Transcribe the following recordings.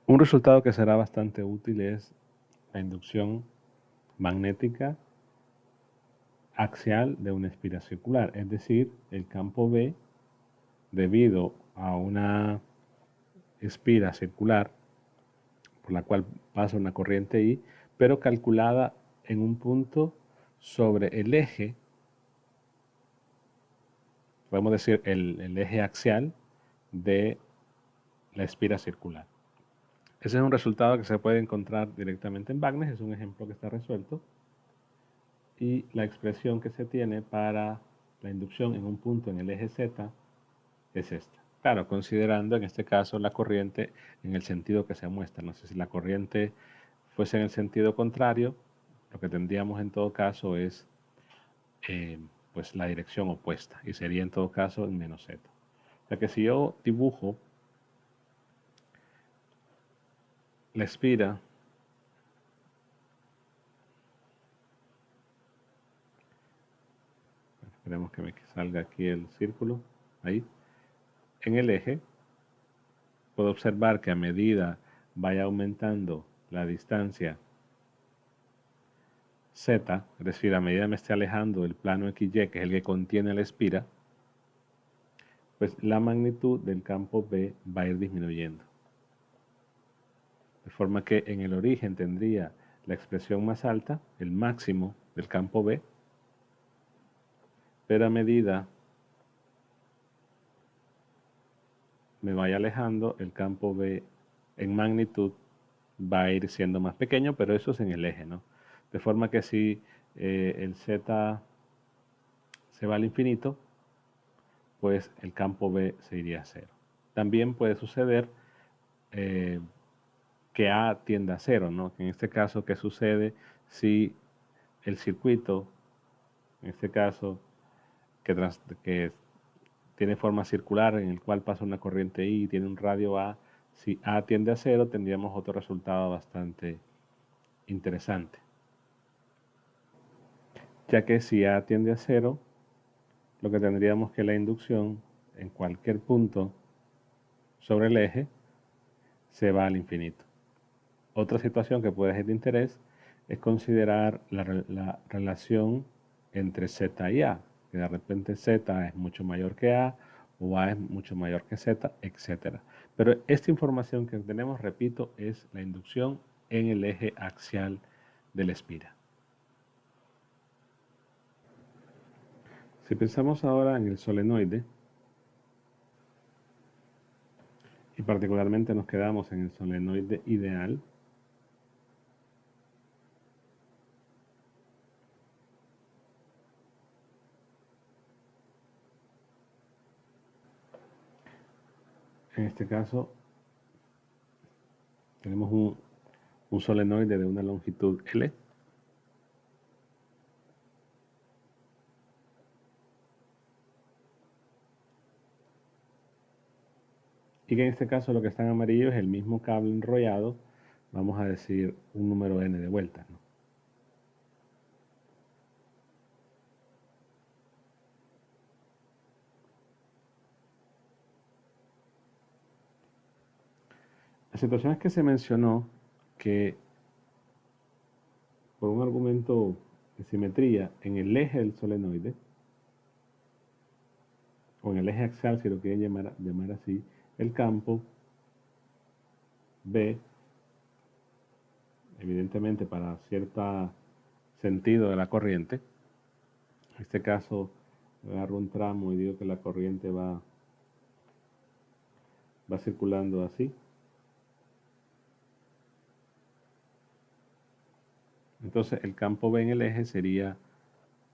Un resultado que será bastante útil es la inducción magnética axial de una espira circular, es decir, el campo B, debido a una espira circular por la cual pasa una corriente I, pero calculada en un punto sobre el eje, podemos decir el eje axial de la espira circular. Ese es un resultado que se puede encontrar directamente en Bagnes, es un ejemplo que está resuelto. Y la expresión que se tiene para la inducción en un punto en el eje Z es esta. Claro, considerando en este caso la corriente en el sentido que se muestra. No sé si la corriente fuese en el sentido contrario, lo que tendríamos en todo caso es pues la dirección opuesta y sería en todo caso en menos Z. O sea que si yo dibujo la espira esperemos que me salga aquí el círculo, ahí, en el eje, puedo observar que a medida vaya aumentando la distancia Z, es decir, a medida me esté alejando del plano XY, que es el que contiene la espira, pues la magnitud del campo B va a ir disminuyendo. De forma que en el origen tendría la expresión más alta, el máximo del campo B, pero a medida me vaya alejando, el campo B en magnitud va a ir siendo más pequeño, pero eso es en el eje, ¿no? De forma que si el Z se va al infinito, pues el campo B se iría a cero. También puede suceder que A tienda a cero, ¿no? En este caso, ¿qué sucede si el circuito, en este caso, que tiene forma circular en el cual pasa una corriente I y tiene un radio A, si A tiende a cero, tendríamos otro resultado bastante interesante. Ya que si A tiende a cero, lo que tendríamos que la inducción en cualquier punto sobre el eje se va al infinito. Otra situación que puede ser de interés es considerar la relación entre Z y A, que de repente Z es mucho mayor que A o A es mucho mayor que Z, etc. Pero esta información que tenemos, repito, es la inducción en el eje axial de la espira. Si pensamos ahora en el solenoide, y particularmente nos quedamos en el solenoide ideal, en este caso tenemos un solenoide de una longitud L, y que en este caso lo que está en amarillo es el mismo cable enrollado, vamos a decir un número n de vueltas, ¿no? La situación es que se mencionó que por un argumento de simetría en el eje del solenoide, o en el eje axial si lo quieren llamar así, el campo B, evidentemente para cierto sentido de la corriente, en este caso agarro un tramo y digo que la corriente va circulando así. Entonces el campo B en el eje sería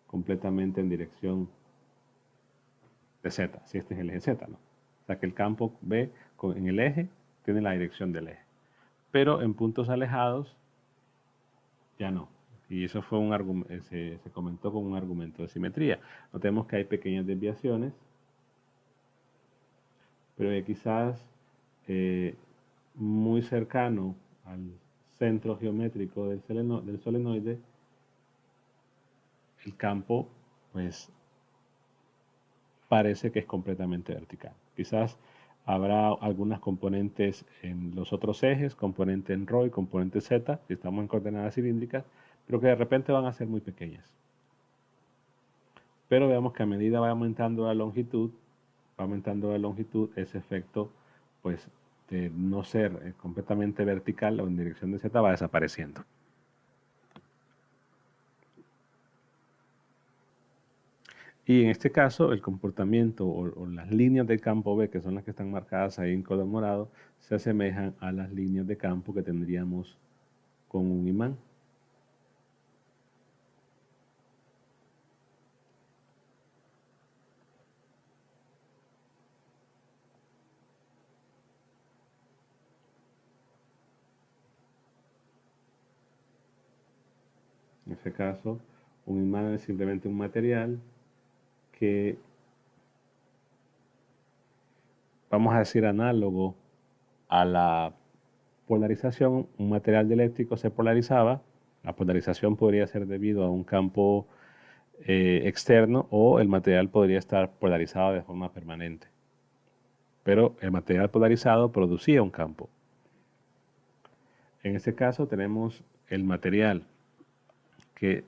completamente en dirección de Z, si este es el eje Z, ¿no? O sea que el campo B en el eje tiene la dirección del eje. Pero en puntos alejados ya no. Y eso fue se comentó con un argumento de simetría. Notemos que hay pequeñas desviaciones, pero que quizás muy cercano al centro geométrico del solenoide, el campo pues parece que es completamente vertical. Quizás Habrá algunas componentes en los otros ejes, componente en RO y componente Z, si estamos en coordenadas cilíndricas, pero que de repente van a ser muy pequeñas. Pero veamos que a medida va aumentando la longitud, ese efecto, pues, de no ser completamente vertical o en dirección de Z va desapareciendo. Y en este caso, el comportamiento o las líneas del campo B, que son las que están marcadas ahí en color morado, se asemejan a las líneas de campo que tendríamos con un imán. En este caso, un imán es simplemente un material que, vamos a decir, análogo a la polarización. Un material dieléctrico se polarizaba. La polarización podría ser debido a un campo externo, o el material podría estar polarizado de forma permanente. Pero el material polarizado producía un campo. En este caso tenemos el material que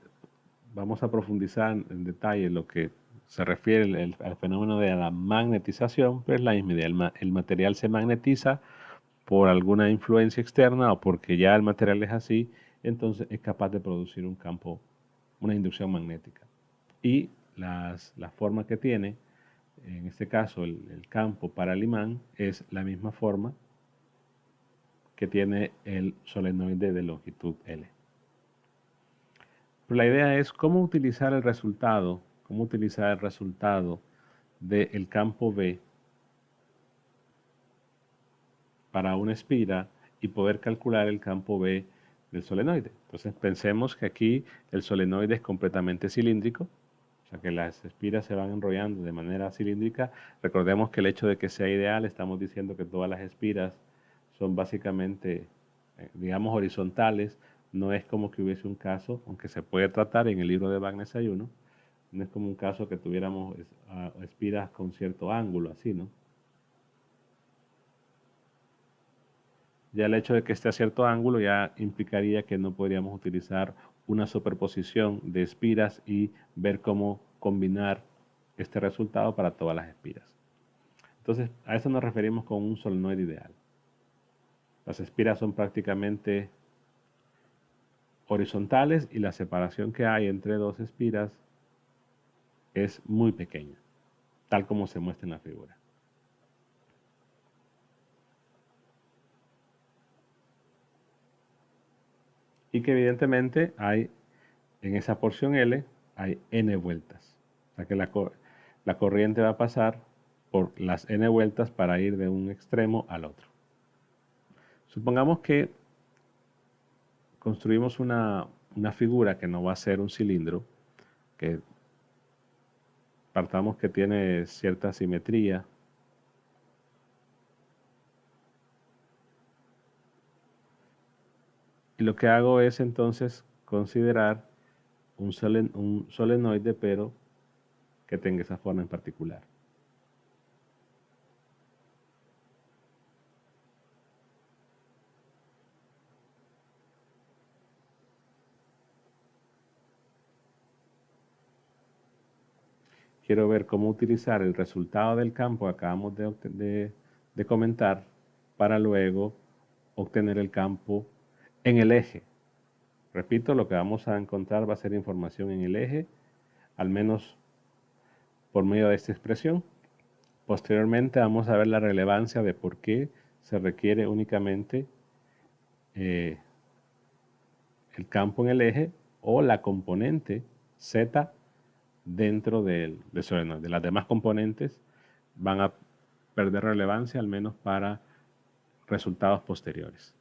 vamos a profundizar en detalle lo que se refiere al fenómeno de la magnetización, pero es la misma idea. El material se magnetiza por alguna influencia externa o porque ya el material es así, entonces es capaz de producir un campo, una inducción magnética. Y la forma que tiene, en este caso el campo para el imán, es la misma forma que tiene el solenoide de longitud L. Pero la idea es cómo utilizar el resultado del campo B para una espira y poder calcular el campo B del solenoide. Entonces pensemos que aquí el solenoide es completamente cilíndrico, o sea que las espiras se van enrollando de manera cilíndrica. Recordemos que el hecho de que sea ideal, estamos diciendo que todas las espiras son básicamente, digamos, horizontales. No es como que hubiese un caso, aunque se puede tratar en el libro de Wagner hay uno, no es como un caso que tuviéramos espiras con cierto ángulo, así, ¿no? Ya el hecho de que esté a cierto ángulo ya implicaría que no podríamos utilizar una superposición de espiras y ver cómo combinar este resultado para todas las espiras. Entonces, a eso nos referimos con un solenoide ideal. Las espiras son prácticamente horizontales y la separación que hay entre dos espiras es muy pequeña, tal como se muestra en la figura. Y que evidentemente hay, en esa porción L, hay n vueltas. O sea que la corriente va a pasar por las n vueltas para ir de un extremo al otro. Supongamos que construimos una figura que no va a ser un cilindro, que partamos que tiene cierta simetría. Y lo que hago es entonces considerar un solenoide, pero que tenga esa forma en particular. Quiero ver cómo utilizar el resultado del campo que acabamos de comentar para luego obtener el campo en el eje. Repito, lo que vamos a encontrar va a ser información en el eje, al menos por medio de esta expresión. Posteriormente vamos a ver la relevancia de por qué se requiere únicamente el campo en el eje o la componente Z dentro del solenoide. Las demás componentes van a perder relevancia, al menos para resultados posteriores.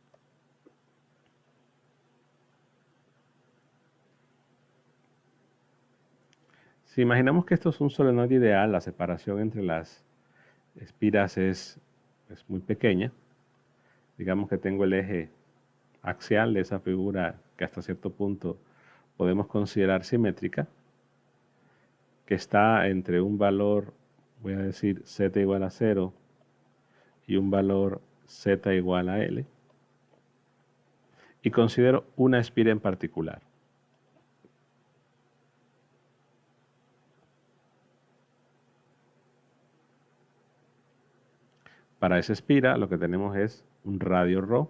Si imaginamos que esto es un solenoide ideal, la separación entre las espiras es muy pequeña. Digamos que tengo el eje axial de esa figura que hasta cierto punto podemos considerar simétrica, que está entre un valor, voy a decir z igual a 0 y un valor Z igual a L. Y considero una espira en particular. Para esa espira lo que tenemos es un radio ρ.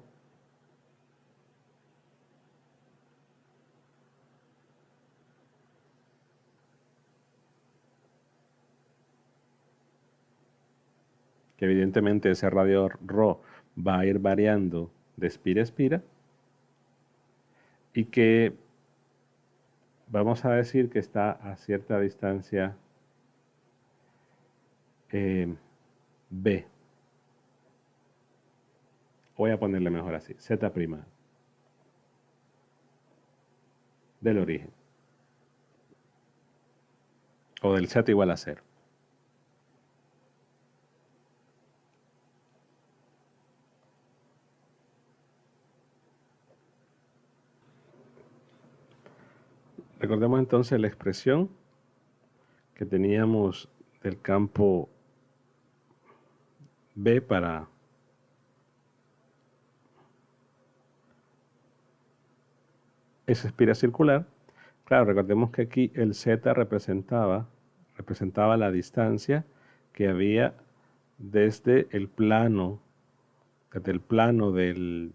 Que evidentemente ese radio ρ va a ir variando de espira a espira. Y que vamos a decir que está a cierta distancia B. Voy a ponerle mejor así, Z' del origen. O del Z igual a 0. Recordemos entonces la expresión que teníamos del campo B para esa espira circular. Claro, recordemos que aquí el Z representaba la distancia que había desde el plano del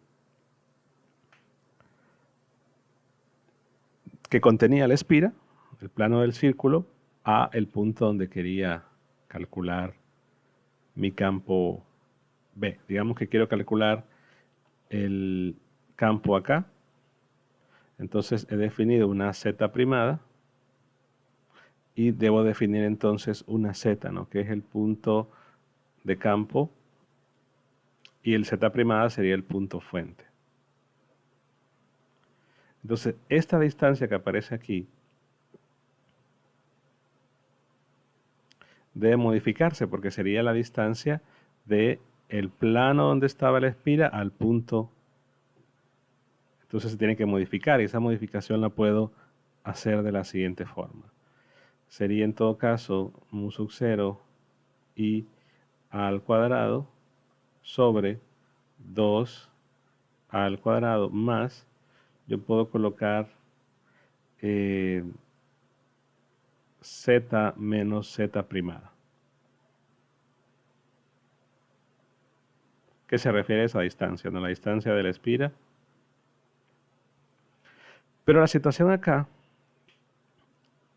que contenía la espira, el plano del círculo, a el punto donde quería calcular mi campo B. Digamos que quiero calcular el campo acá. Entonces he definido una Z primada y debo definir entonces una Z, ¿no? Que es el punto de campo, y el Z primada sería el punto fuente. Entonces, esta distancia que aparece aquí debe modificarse porque sería la distancia de el plano donde estaba la espira al punto. Entonces se tiene que modificar, y esa modificación la puedo hacer de la siguiente forma. Sería en todo caso mu sub 0 y al cuadrado sobre 2 al cuadrado más, yo puedo colocar Z menos Z primada, que se refiere a esa distancia, ¿no? La distancia de la espira. Pero la situación acá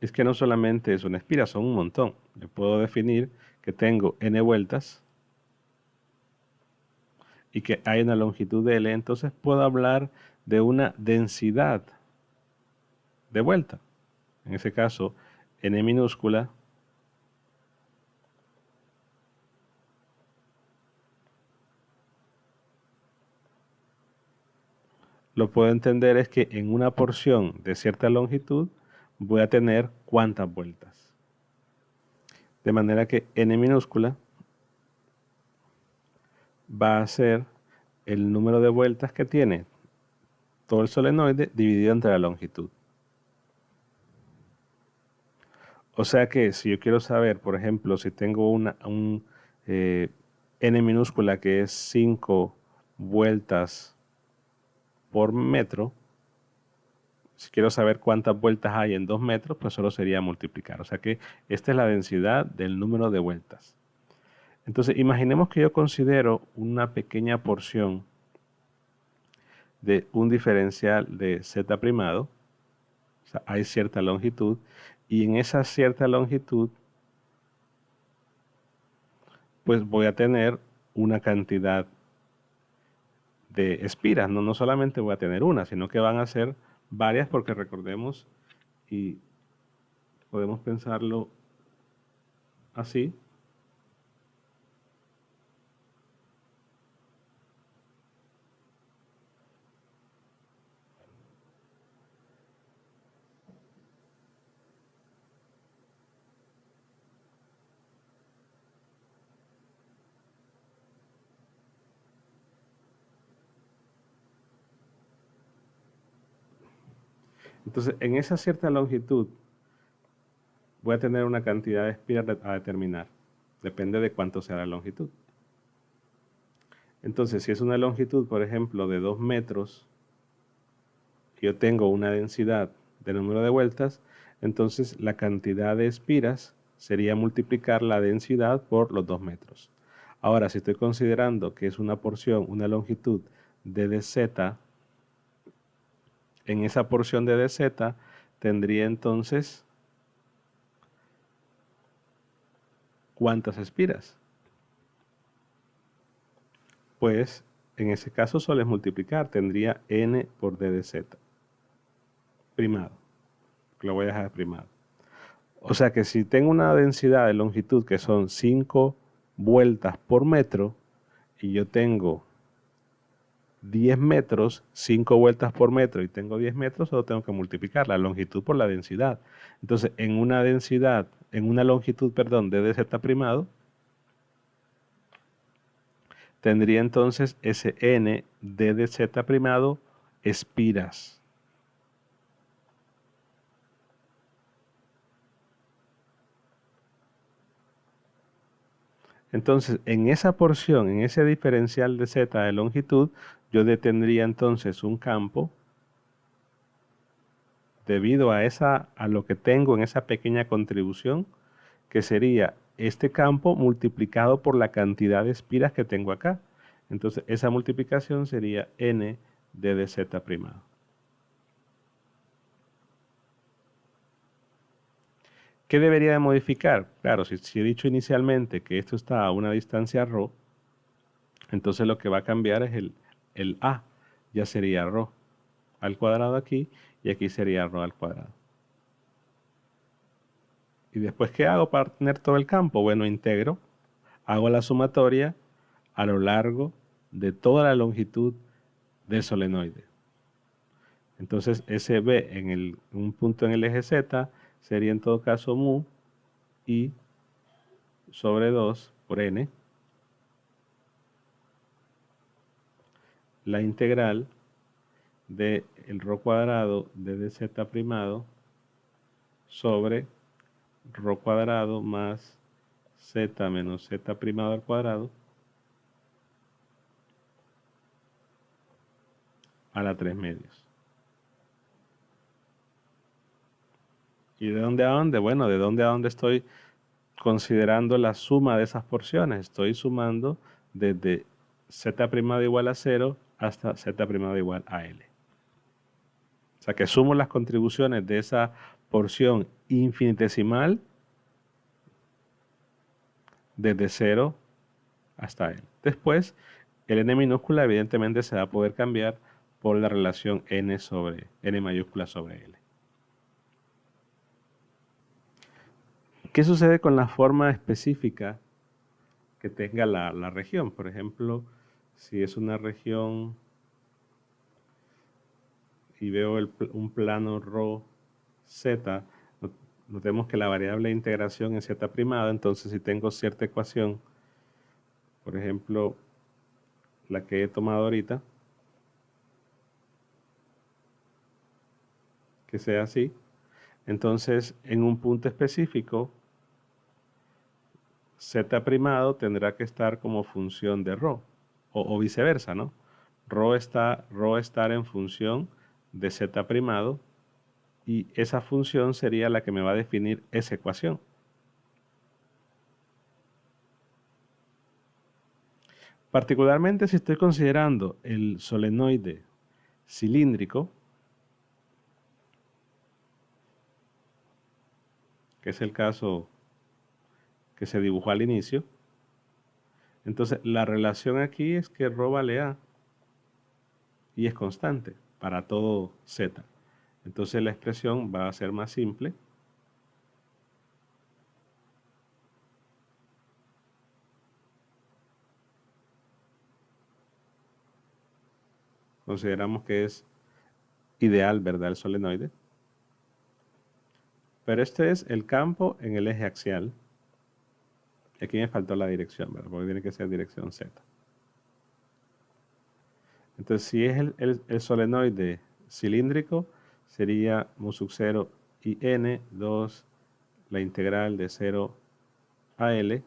es que no solamente es una espira, son un montón. Yo puedo definir que tengo n vueltas y que hay una longitud de L, entonces puedo hablar de una densidad de vuelta. En ese caso, n minúscula lo puedo entender es que en una porción de cierta longitud voy a tener cuántas vueltas. De manera que n minúscula va a ser el número de vueltas que tiene todo el solenoide dividido entre la longitud. O sea que si yo quiero saber, por ejemplo, si tengo n minúscula que es 5 vueltas por metro, si quiero saber cuántas vueltas hay en 2 metros, pues solo sería multiplicar. O sea que esta es la densidad del número de vueltas. Entonces, imaginemos que yo considero una pequeña porción de un diferencial de z primado. O sea, hay cierta longitud, y en esa cierta longitud pues voy a tener una cantidad de espiras. No solamente voy a tener una, sino que van a ser varias, porque recordemos, y podemos pensarlo así. Entonces, en esa cierta longitud voy a tener una cantidad de espiras a determinar. Depende de cuánto sea la longitud. Entonces, si es una longitud, por ejemplo, de 2 metros, yo tengo una densidad de número de vueltas, entonces la cantidad de espiras sería multiplicar la densidad por los 2 metros. Ahora, si estoy considerando que es una porción, una longitud de dz, en esa porción de dz tendría entonces ¿cuántas espiras? Pues en ese caso solo es multiplicar, tendría n por d de z, primado, lo voy a dejar primado. O sea que si tengo una densidad de longitud que son 5 vueltas por metro y yo tengo 10 metros, 5 vueltas por metro y tengo 10 metros, solo tengo que multiplicar la longitud por la densidad. Entonces, en una densidad, en una longitud, perdón, de dz primado, tendría entonces ese n de dz primado espiras. Entonces, en esa porción, en ese diferencial de z de longitud, yo detendría entonces un campo debido a lo que tengo en esa pequeña contribución, que sería este campo multiplicado por la cantidad de espiras que tengo acá. Entonces, esa multiplicación sería n de dz primado. ¿Qué debería de modificar? Claro, si he dicho inicialmente que esto está a una distancia ρ, entonces lo que va a cambiar es el a, ya sería ρ al cuadrado aquí y aquí sería ρ al cuadrado. ¿Y después qué hago para tener todo el campo? Bueno, integro, hago la sumatoria a lo largo de toda la longitud del solenoide. Entonces ese b en un punto en el eje z sería en todo caso mu i sobre 2 por n, la integral de el ρ cuadrado de dz primado sobre ρ cuadrado más z menos z primado al cuadrado a la 3 medios. ¿Y de dónde a dónde? Bueno, de dónde a dónde estoy considerando la suma de esas porciones. Estoy sumando desde z primado igual a 0 hasta z primado igual a l. O sea que sumo las contribuciones de esa porción infinitesimal desde 0 hasta l. Después, el n minúscula evidentemente se va a poder cambiar por la relación n sobre n mayúscula sobre l. ¿Qué sucede con la forma específica que tenga la región? Por ejemplo, si es una región y veo un plano ρ z, notemos que la variable de integración es z primada, entonces si tengo cierta ecuación, por ejemplo, la que he tomado ahorita, que sea así, entonces en un punto específico, z primado tendrá que estar como función de ρ, o viceversa, ¿no? ρ estar en función de z primado, y esa función sería la que me va a definir esa ecuación. Particularmente si estoy considerando el solenoide cilíndrico, que es el caso que se dibujó al inicio, entonces la relación aquí es que ρ vale a y es constante para todo z. Entonces la expresión va a ser más simple. Consideramos que es ideal, ¿verdad? El solenoide. Pero este es el campo en el eje axial. Aquí me faltó la dirección, ¿verdad? Porque tiene que ser dirección z. Entonces, si es el solenoide cilíndrico, sería mu sub 0 y n, 2, la integral de 0 a l,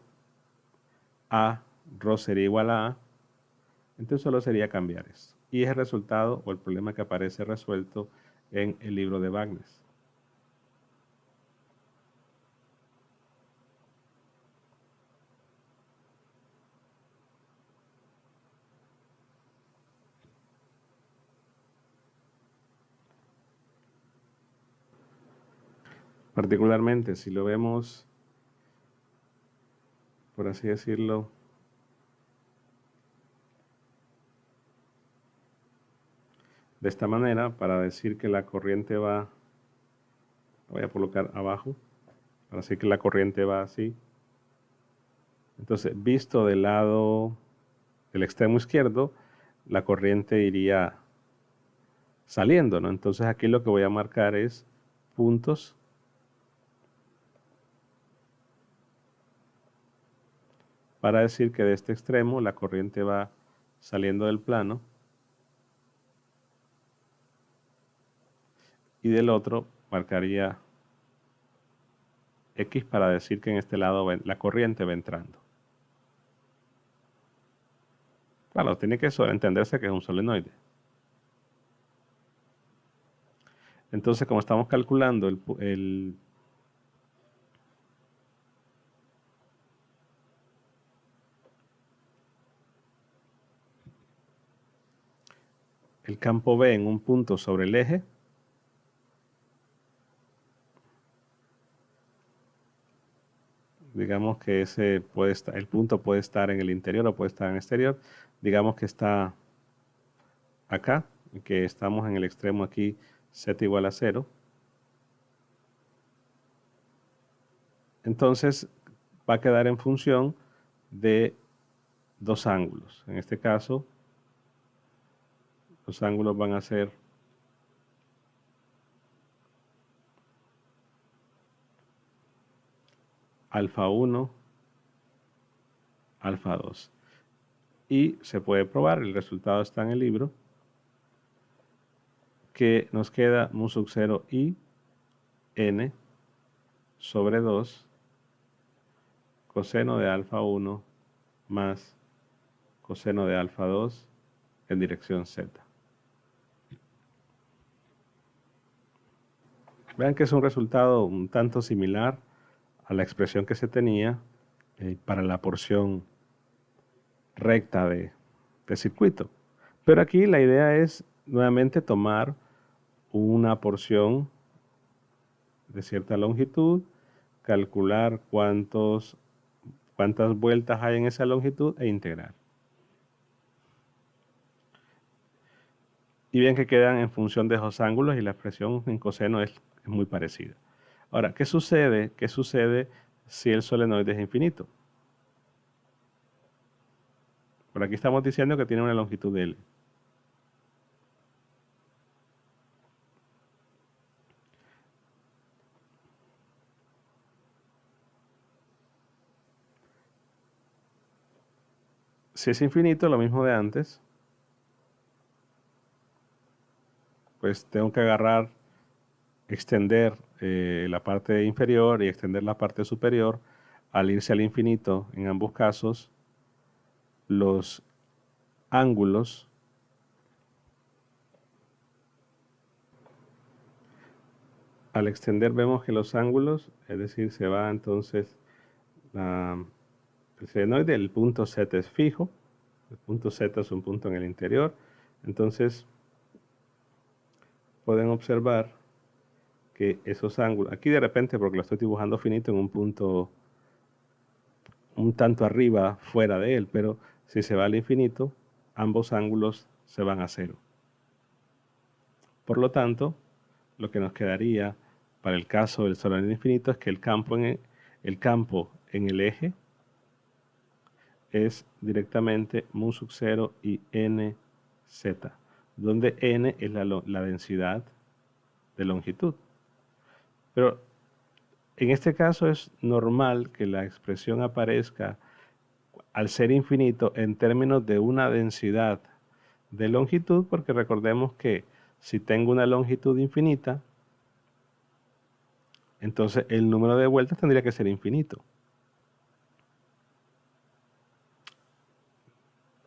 ρ sería igual a Entonces solo sería cambiar esto. Y es el resultado o el problema que aparece resuelto en el libro de Bagnes. Particularmente si lo vemos, por así decirlo, de esta manera, para decir que la corriente va, voy a colocar abajo, para decir que la corriente va así. Entonces, visto del lado del extremo izquierdo, la corriente iría saliendo, ¿no? Entonces aquí lo que voy a marcar es puntos para decir que de este extremo la corriente va saliendo del plano y del otro marcaría X para decir que en este lado la corriente va entrando. Claro, tiene que entenderse que es un solenoide. Entonces, como estamos calculando el campo B en un punto sobre el eje, digamos que el punto puede estar en el interior o puede estar en el exterior, digamos que está acá, que estamos en el extremo aquí, z igual a 0. Entonces va a quedar en función de dos ángulos. En este caso, los ángulos van a ser alfa 1, alfa 2. Y se puede probar, el resultado está en el libro, que nos queda mu sub 0 y n sobre 2 coseno de alfa 1 más coseno de alfa 2 en dirección z. Vean que es un resultado un tanto similar a la expresión que se tenía para la porción recta de circuito. Pero aquí la idea es nuevamente tomar una porción de cierta longitud, calcular cuántas vueltas hay en esa longitud e integrar. Y bien que quedan en función de esos ángulos y la expresión en coseno es muy parecida. Ahora, ¿qué sucede? ¿Qué sucede si el solenoide es infinito? Por aquí estamos diciendo que tiene una longitud de L. Si es infinito, lo mismo de antes, pues tengo que extender la parte inferior y extender la parte superior. Al irse al infinito, en ambos casos, los ángulos al extender vemos que los ángulos, es decir, se va entonces el senoide, el punto Z es fijo, el punto Z es un punto en el interior, entonces pueden observar que esos ángulos, aquí de repente porque lo estoy dibujando finito en un punto un tanto arriba fuera de él, pero si se va al infinito, ambos ángulos se van a cero. Por lo tanto, lo que nos quedaría para el caso del solenoide infinito es que el campo en el eje es directamente mu sub 0 y n z, donde n es la densidad de longitud. Pero en este caso es normal que la expresión aparezca al ser infinito en términos de una densidad de longitud, porque recordemos que si tengo una longitud infinita, entonces el número de vueltas tendría que ser infinito.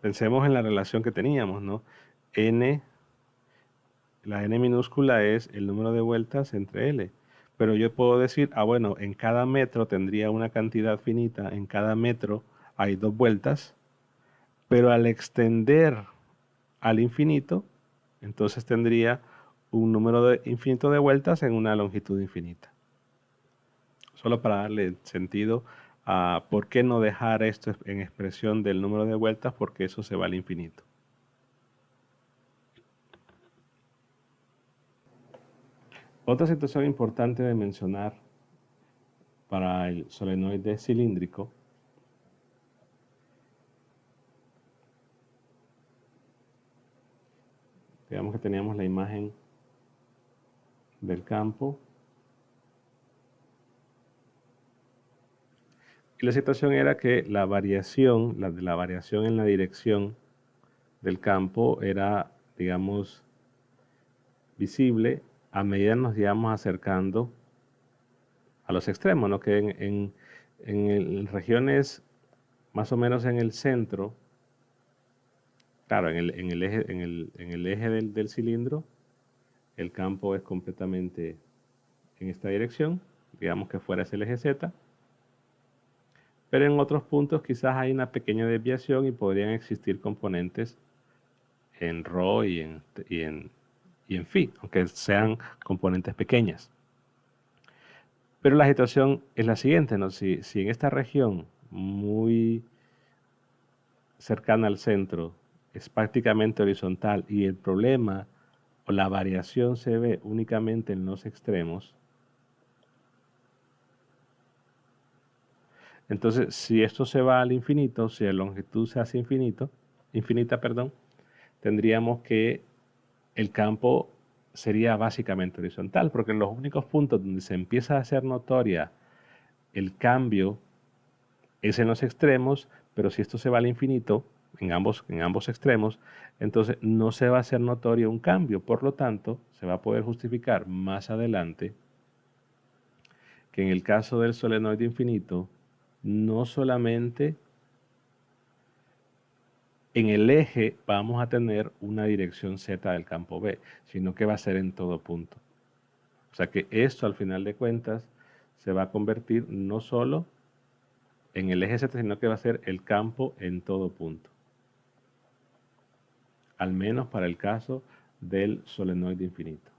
pensemos en la relación que teníamos, ¿no? N, la N minúscula es el número de vueltas entre L. Pero yo puedo decir, bueno, en cada metro tendría una cantidad finita, en cada metro hay 2 vueltas, pero al extender al infinito, entonces tendría un número infinito de vueltas en una longitud infinita. Solo para darle sentido a por qué no dejar esto en expresión del número de vueltas, porque eso se va al infinito. Otra situación importante de mencionar para el solenoide cilíndrico digamos que teníamos la imagen del campo y la situación era que la variación en la dirección del campo era, digamos, visible a medida que nos íbamos acercando a los extremos, ¿no? Que en regiones más o menos en el centro, claro, en el eje del cilindro, el campo es completamente en esta dirección, digamos que fuera ese el eje Z, pero en otros puntos quizás hay una pequeña desviación y podrían existir componentes en ρ y en phi, aunque sean componentes pequeñas. Pero la situación es la siguiente, ¿no? Si en esta región muy cercana al centro es prácticamente horizontal y el problema o la variación se ve únicamente en los extremos, entonces si esto se va al infinito, si la longitud se hace infinita, tendríamos que el campo sería básicamente horizontal, porque en los únicos puntos donde se empieza a hacer notoria el cambio es en los extremos, pero si esto se va al infinito, en ambos extremos, entonces no se va a hacer notorio un cambio. Por lo tanto, se va a poder justificar más adelante que en el caso del solenoide infinito, no solamente en el eje vamos a tener una dirección Z del campo B, sino que va a ser en todo punto. O sea que esto al final de cuentas se va a convertir no solo en el eje Z, sino que va a ser el campo en todo punto. Al menos para el caso del solenoide infinito.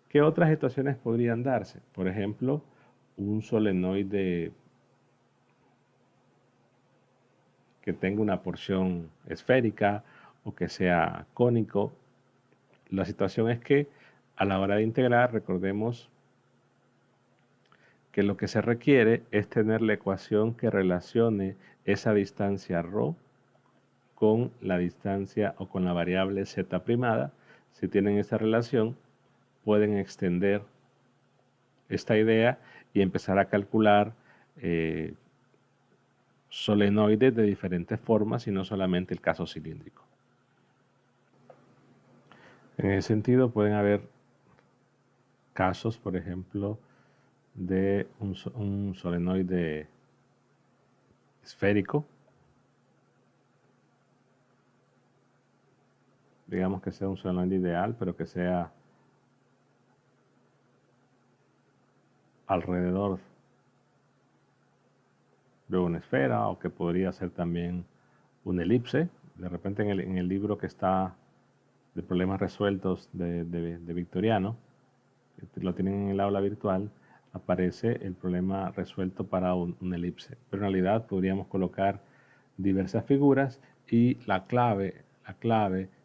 ¿Qué otras situaciones podrían darse? Por ejemplo, un solenoide que tenga una porción esférica o que sea cónico. La situación es que a la hora de integrar, recordemos que lo que se requiere es tener la ecuación que relacione esa distancia ρ con la distancia o con la variable z primada. Si tienen esa relación, pueden extender esta idea y empezar a calcular solenoides de diferentes formas y no solamente el caso cilíndrico. En ese sentido pueden haber casos, por ejemplo, de un solenoide esférico, digamos que sea un solenoide ideal, pero que sea alrededor de una esfera, o que podría ser también una elipse. De repente en el libro que está de problemas resueltos de Victoriano, que lo tienen en el aula virtual, aparece el problema resuelto para una elipse. Pero en realidad podríamos colocar diversas figuras y la clave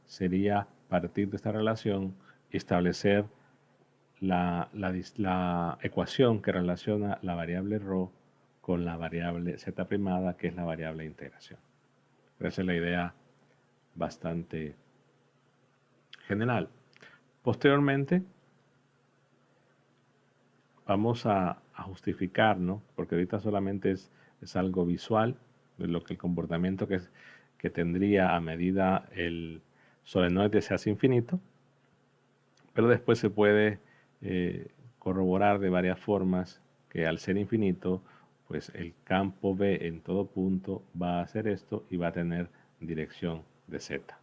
sería partir de esta relación y establecer la ecuación que relaciona la variable ρ con la variable z primada, que es la variable de integración. Pero esa es la idea bastante general. Posteriormente, vamos a justificar, ¿no? Porque ahorita solamente es algo visual de lo que el comportamiento que tendría a medida el solenoide se hace infinito, pero después se puede corroborar de varias formas que al ser infinito pues el campo B en todo punto va a hacer esto y va a tener dirección de Z.